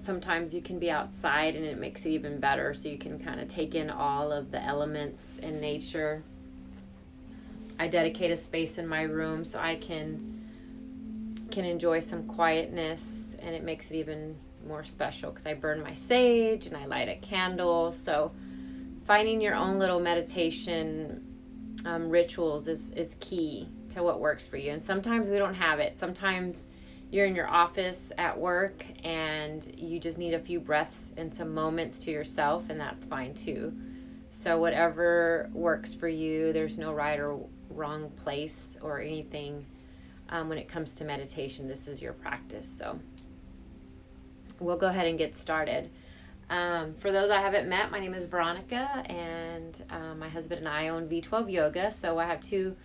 sometimes you can be outside and it makes it even better, so you can kind of take in all of the elements in nature. I dedicate a space in my room so I can enjoy some quietness, and it makes it even more special because I burn my sage and I light a candle. So finding your own little meditation rituals is key to what works for you. And sometimes we don't have it. Sometimes you're in your office at work and you just need a few breaths and some moments to yourself, and that's fine too. So whatever works for you, there's no right or wrong place or anything when it comes to meditation. This is your practice. So we'll go ahead and get started. For those I haven't met, my name is Veronica, and my husband and I own V12 Yoga. So I have two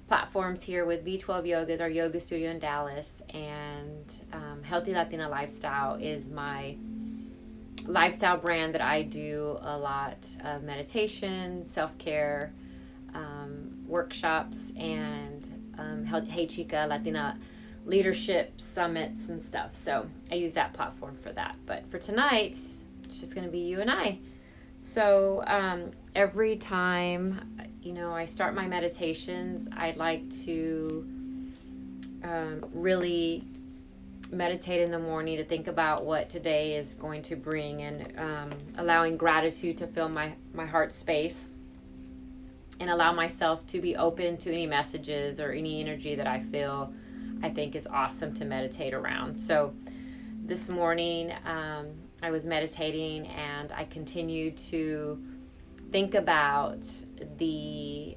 platforms here with V12 Yoga is our yoga studio in Dallas, and Healthy Latina Lifestyle is my lifestyle brand that I do a lot of meditation, self-care, workshops, and Hey Chica Latina leadership summits and stuff. So I use that platform for that. But for tonight, it's just going to be you and I. So every time, I start my meditations, I'd like to really meditate in the morning to think about what today is going to bring, and allowing gratitude to fill my heart space, and allow myself to be open to any messages or any energy that I feel I think is awesome to meditate around. So this morning I was meditating, and I continued to think about the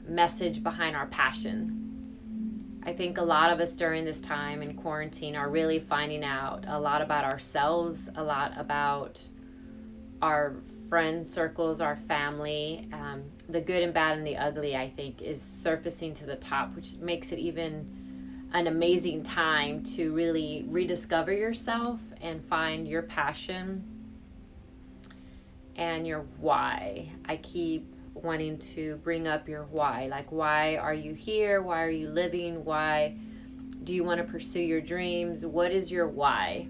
message behind our passion. I think a lot of us during this time in quarantine are really finding out a lot about ourselves, a lot about our friend circles, our family. The good and bad and the ugly, I think, is surfacing to the top, which makes it even an amazing time to really rediscover yourself and find your passion and your why. I keep wanting to bring up your why. Like, why are you here? Why are you living? Why do you want to pursue your dreams? What is your why?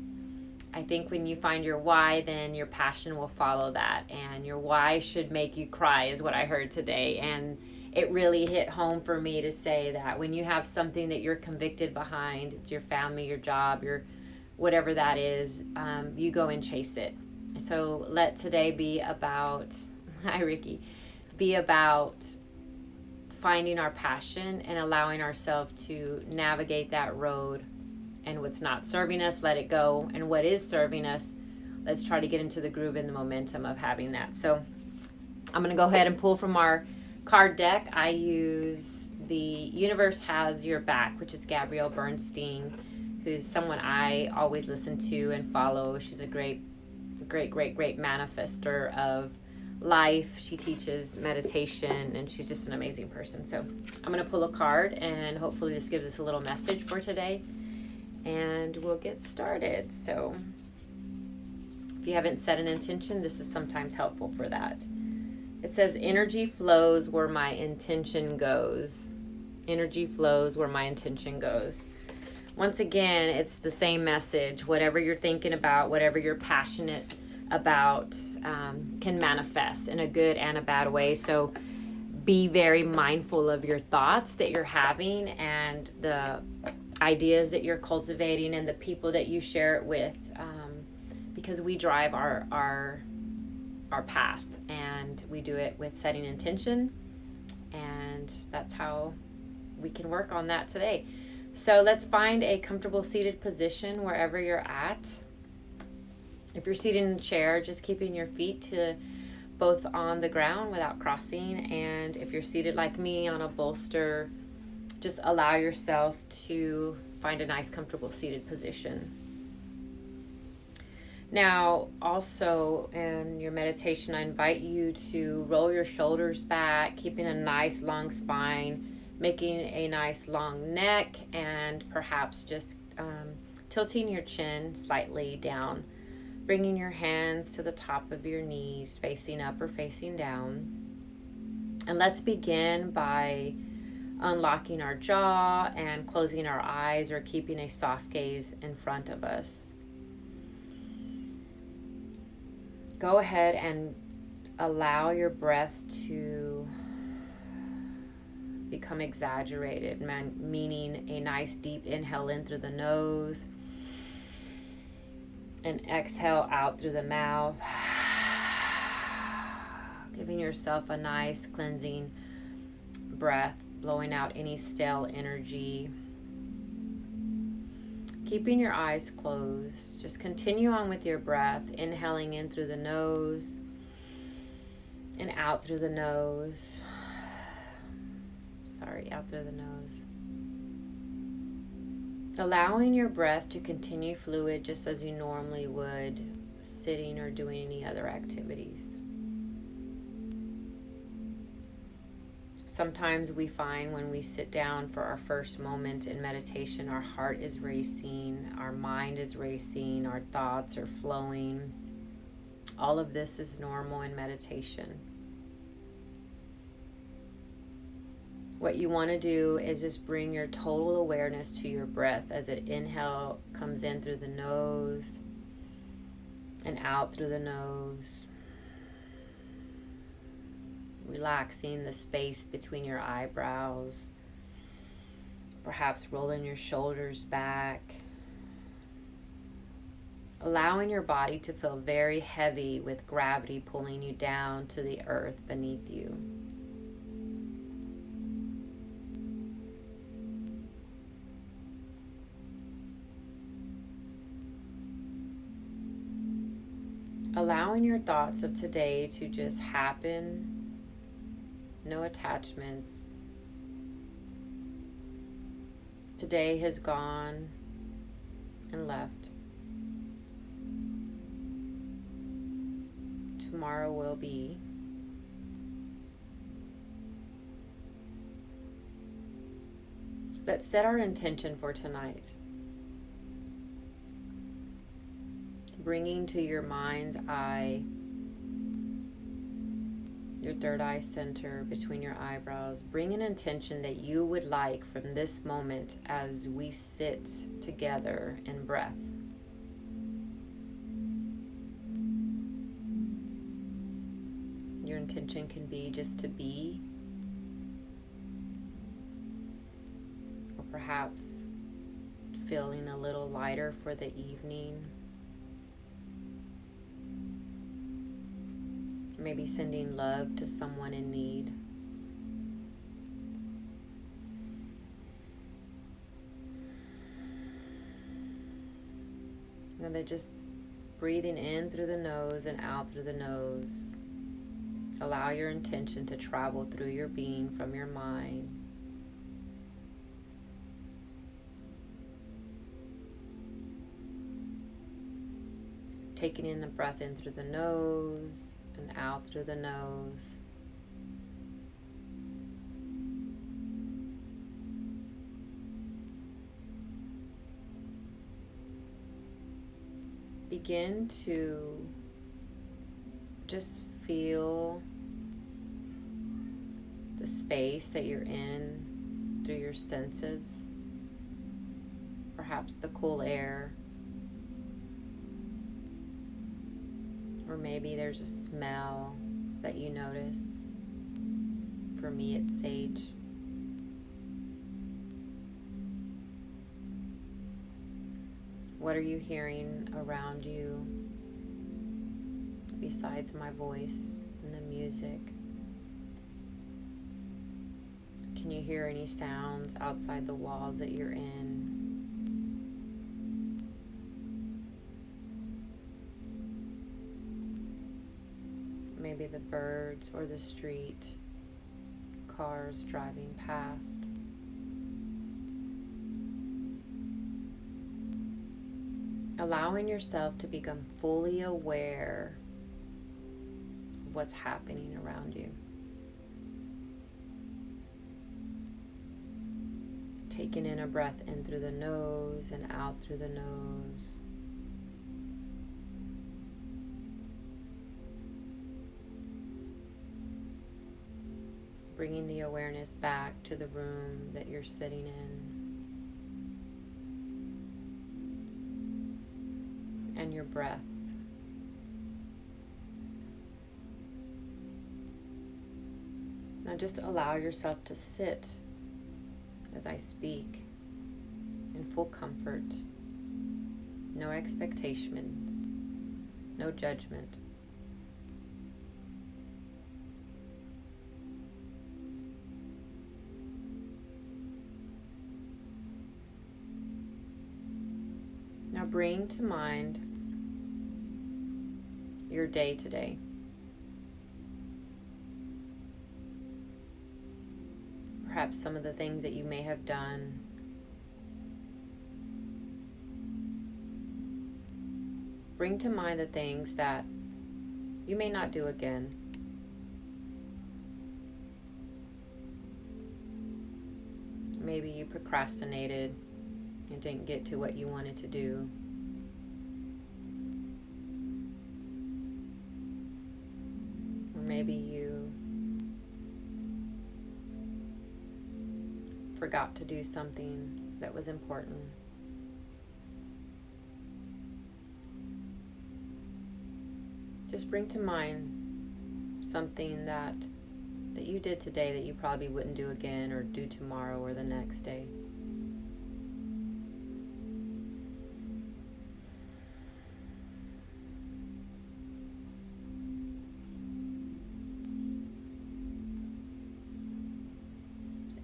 I think when you find your why, then your passion will follow that. And your why should make you cry, is what I heard today. And it really hit home for me to say that when you have something that you're convicted behind, it's your family, your job, your whatever that is, you go and chase it. So let today be about, hi Ricky, be about finding our passion and allowing ourselves to navigate that road. And what's not serving us, let it go. And what is serving us, let's try to get into the groove and the momentum of having that. So I'm going to go ahead and pull from our card deck. I use the Universe Has Your Back, which is Gabrielle Bernstein, who's someone I always listen to and follow. She's a great manifester of life. She teaches meditation, and she's just an amazing person. So I'm going to pull a card, and hopefully this gives us a little message for today, and we'll get started. So if you haven't set an intention, this is sometimes helpful for that. It says, energy flows where my intention goes. Energy flows where my intention goes. Once again, it's the same message. Whatever you're thinking about, whatever you're passionate about, can manifest in a good and a bad way. So be very mindful of your thoughts that you're having, and the ideas that you're cultivating, and the people that you share it with, because we drive our path, and we do it with setting intention, and that's how we can work on that today. So let's find a comfortable seated position wherever you're at. If you're seated in a chair, just keeping your feet to both on the ground without crossing. And if you're seated like me on a bolster, just allow yourself to find a nice comfortable seated position. Now, also in your meditation, I invite you to roll your shoulders back, keeping a nice long spine, making a nice long neck, and perhaps just tilting your chin slightly down, bringing your hands to the top of your knees, facing up or facing down. And let's begin by unlocking our jaw and closing our eyes, or keeping a soft gaze in front of us. go ahead and allow your breath to become exaggerated, meaning a nice deep inhale in through the nose and exhale out through the mouth, giving yourself a nice cleansing breath, blowing out any stale energy. Keeping your eyes closed, just continue on with your breath, inhaling in through the nose and out through the nose. Out through the nose. Allowing your breath to continue fluid just as you normally would, sitting or doing any other activities. Sometimes we find when we sit down for our first moment in meditation, our heart is racing, our mind is racing, our thoughts are flowing. All of this is normal in meditation. What you want to do is just bring your total awareness to your breath as it inhale comes in through the nose and out through the nose. Relaxing the space between your eyebrows, perhaps rolling your shoulders back. Allowing your body to feel very heavy with gravity pulling you down to the earth beneath you. Allowing your thoughts of today to just happen, no attachments. Today has gone and left. Tomorrow will be. Let's set our intention for tonight. Bringing to your mind's eye, your third eye center between your eyebrows, bring an intention that you would like from this moment as we sit together in breath. Your intention can be just to be, or perhaps feeling a little lighter for the evening. Maybe sending love to someone in need. Now they're just breathing in through the nose and out through the nose. Allow your intention to travel through your being from your mind. Taking in the breath in through the nose and out through the nose. Begin to just feel the space that you're in through your senses. Perhaps the cool air. Or maybe there's a smell that you notice. For me, it's sage. What are you hearing around you besides my voice and the music? Can you hear any sounds outside the walls that you're in? Maybe the birds or the street, cars driving past. Allowing yourself to become fully aware of what's happening around you. Taking in a breath in through the nose and out through the nose. Bringing the awareness back to the room that you're sitting in. And your breath. Now just allow yourself to sit as I speak in full comfort, no expectations, no judgment. Now bring to mind your day today. Perhaps some of the things that you may have done. Bring to mind the things that you may not do again. Maybe you procrastinated and didn't get to what you wanted to do. Or maybe you forgot to do something that was important. Just bring to mind something that you did today that you probably wouldn't do again or do tomorrow or the next day.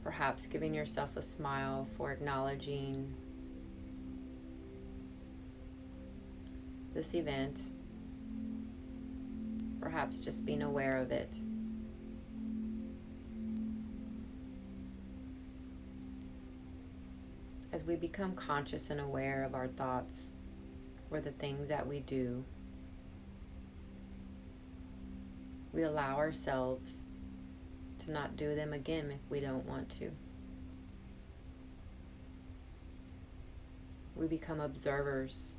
Perhaps giving yourself a smile for acknowledging this event. Perhaps just being aware of it. As we become conscious and aware of our thoughts or the things that we do, we allow ourselves to not do them again if we don't want to. We become observers.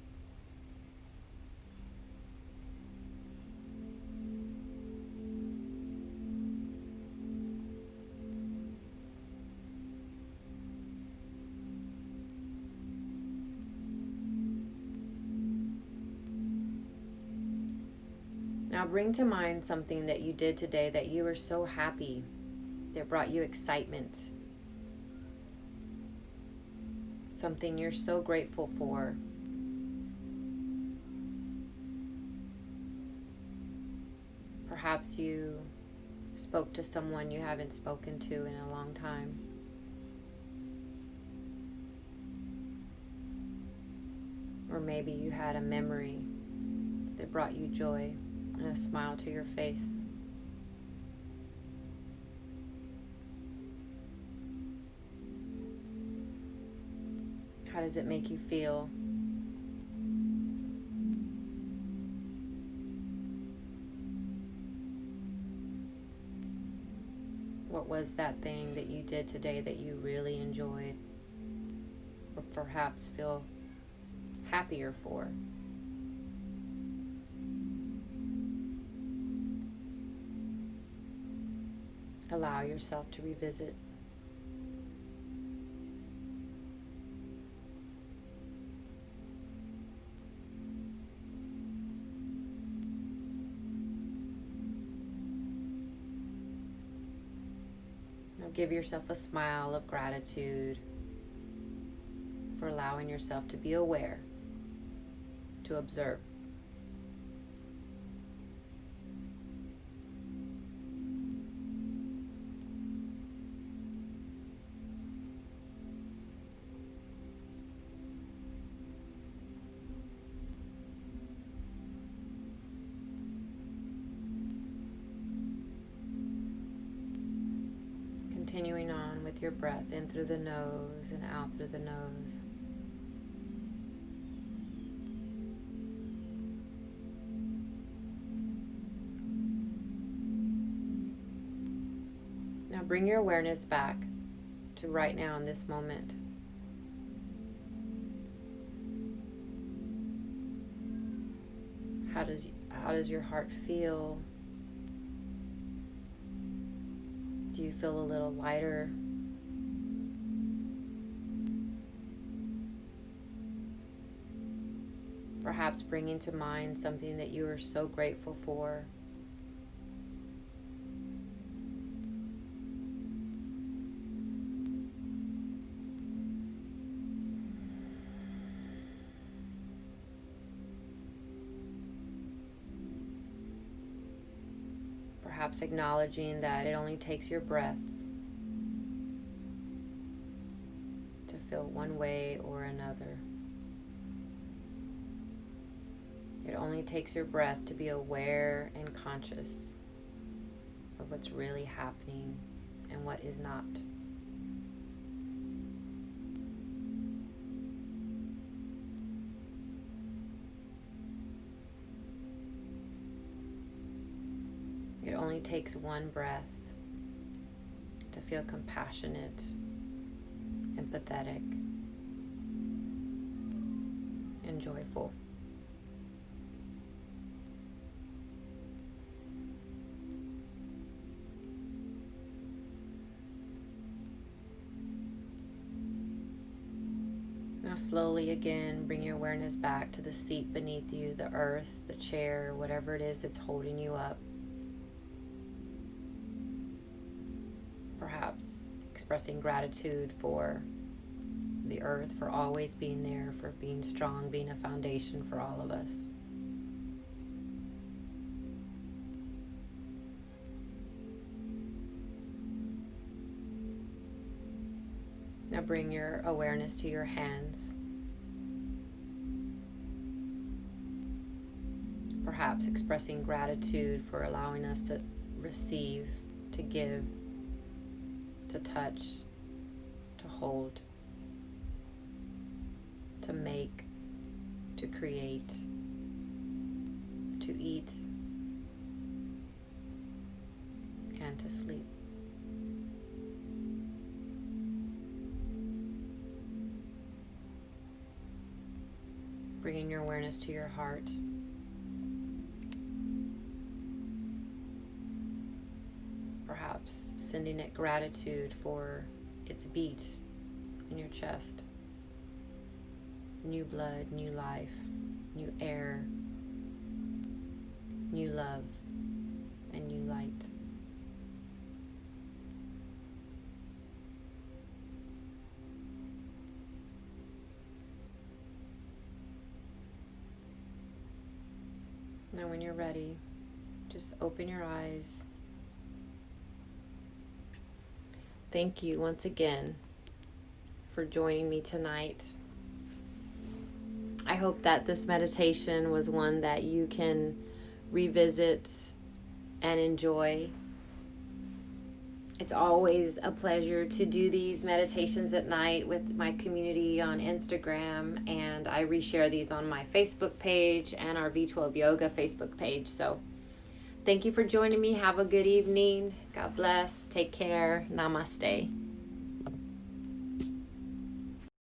Now bring to mind something that you did today that you were so happy, that brought you excitement. Something you're so grateful for. Perhaps you spoke to someone you haven't spoken to in a long time. Or maybe you had a memory that brought you joy and a smile to your face. How does it make you feel? What was that thing that you did today that you really enjoyed, or perhaps feel happier for? Allow yourself to revisit. Now give yourself a smile of gratitude for allowing yourself to be aware, to observe. Continuing on with your breath in through the nose and out through the nose. Now bring your awareness back to right now in this moment. How does your heart feel? Do you feel a little lighter? Perhaps bringing to mind something that you are so grateful for. Perhaps acknowledging that it only takes your breath to feel one way or another. It only takes your breath to be aware and conscious of what's really happening and what is not. It only takes one breath to feel compassionate, empathetic, and joyful. Now slowly again, bring your awareness back to the seat beneath you, the earth, the chair, whatever it is that's holding you up. Perhaps expressing gratitude for the earth, for always being there, for being strong, being a foundation for all of us. Now bring your awareness to your hands. Perhaps expressing gratitude for allowing us to receive, to give, to touch, to hold, to make, to create, to eat, and to sleep. Bringing your awareness to your heart. Perhaps sending it gratitude for its beat in your chest. New blood, new life, new air, new love, and new light. Now when you're ready, just open your eyes. Thank you once again for joining me tonight. I hope that this meditation was one that you can revisit and enjoy. It's always a pleasure to do these meditations at night with my community on Instagram, and I reshare these on my Facebook page and our V12 Yoga Facebook page. So thank you for joining me. Have a good evening. God bless. Take care. Namaste.